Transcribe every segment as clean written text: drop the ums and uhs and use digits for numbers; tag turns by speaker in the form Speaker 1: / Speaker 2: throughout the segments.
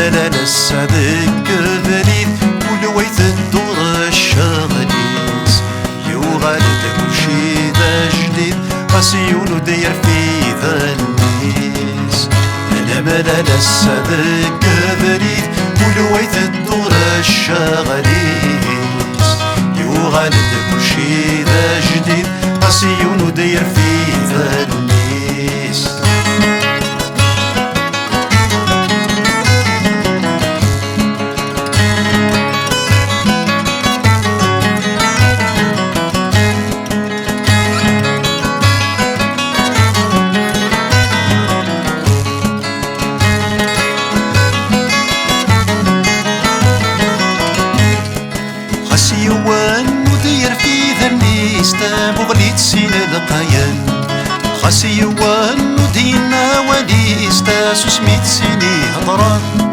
Speaker 1: ملال السعدك بريد ولويت الدور الشغليس يوغالد كل شي ذا جديد قاسيون ودير في ذا النيس. انا ملال السعدك بريد ولويت الدور الشغليس يوغالد كل شي ذا جديد قاسيون ودير في ذا النيس. خاسيوان ودير في ذا النيس تابغليت سين القيان. خاسيوان ودينا وليس تاسو سميت سيني هضران.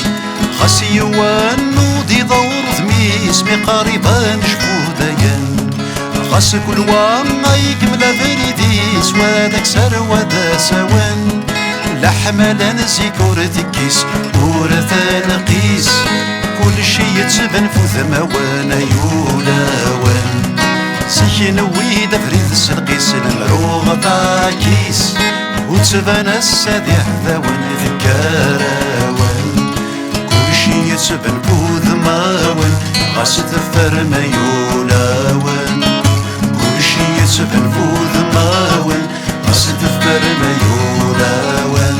Speaker 1: خاسيوان ودي دور ذميس مي قريبان شفو ديان. خاس كل وان يكمل فريديس وذاك سر وذا سوان. لحمل نزيك ورتكيس ورثالقيس كل شي يتبن فوذ موانا يولاوان. سيكين ويدا فريد السلقيس المروغ طاكيس وتبان السادي حذاوان ذكاراوان. كل شي يتبن فوذ مواان غاس تفر ما يولاوان. كل شي يتبن فوذ مواان غاس تفر ما يولاوان.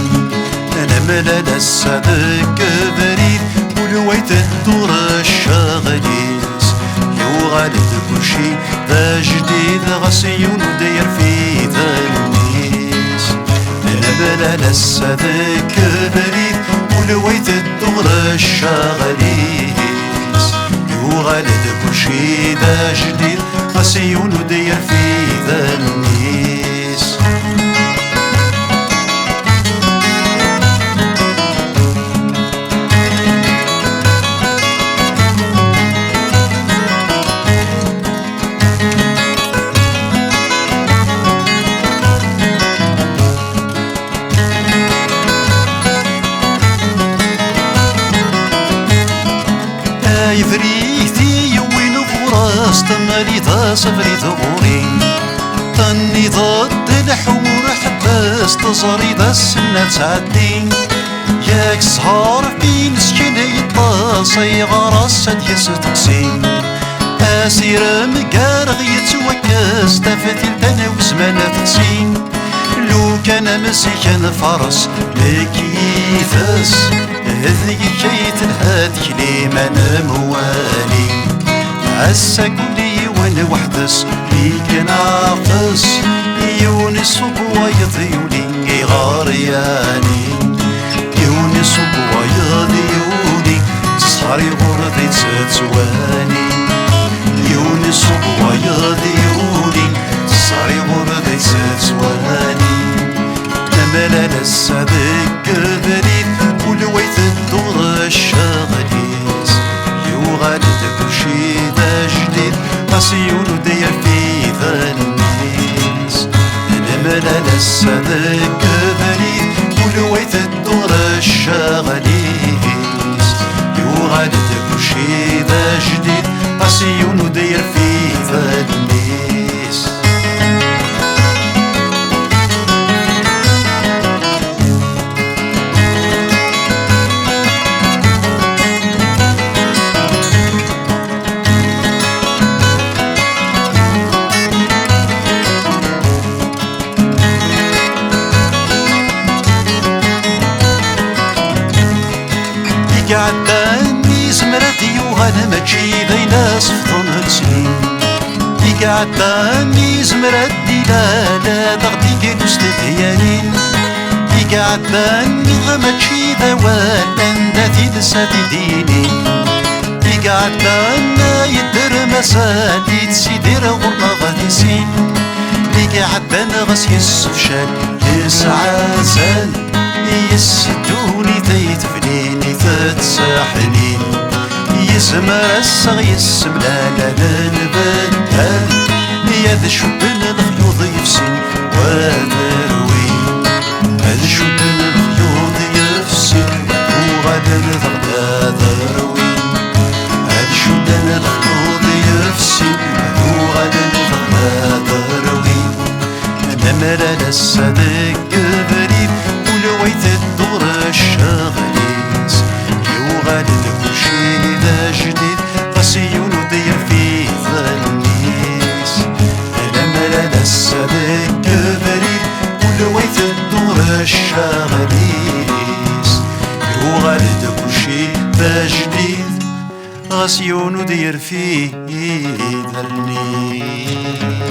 Speaker 1: انا ملال السعدك بريد ولويت الدور الشغليس يوغالد كل شي ذا جديد غاسيون وداير في ذا النيس. انا ملال السعدك بريد ولويت الدور الشغليس يوغالد كل شي ذا جديد غاسيون وداير في ذا النيس. فريتي وين فراس تمالي ذا صفري ثغوري طني ضد الحمور حباس تصري ذا السنة تعدي. ياك سهر بين سكين يطاسي غراس يستقسي اسير مقارغ يتوكس تفتيل تنا وزمان تقسي. لو كان مسيكان فرس لكيثاس هذي كيت الهادي لي ما نموالي. عسا كلي وانا وحدس ليك ناقص يونس وبوايض يولي غارياني. يونس وبوايض يولي صاري غرضي تتواني. يونس وبوايض يولي صاري غرضي تتواني. ملال السعدك بريد ولويت الدور الشغليس يوغالد كل شي ذا جديد قاسيون وداير في ذا النيس. انا ملال السعدك بريد ولويت الدور الشغليس يوغالد كل شي ذا جديد قاسيون وداير في ذا النيس. يقعدني زمرت يوغانا ماشي ذينا صفطن سنين. يقعدني زمرت لا لا ضغطي كيلوس تديانين. يقعدني ماشي ذوال انداتي لساتي ديني. يقعدنا يدر مسالي تسيدير غرنا غادي سين. يقعدنا غاس يسفشال يسعى زال يسدوني تيتفنيني تتساحلين. يسمر الصغ يسم لا لا البدال يا ذا شب الخيوط يفسين وذروي. هذا شب الخيوط يفسين وغدا ذغدا لمرا الصدق بريد ولويت الدور الشغليس يوغالد كلشي ذا جديد قاسيون ودير في ظنيس لمرا الصدق بريد ولويت الدور الشغليس يوغالد كلشي ذا جديد قاسيون ودير في ظنيس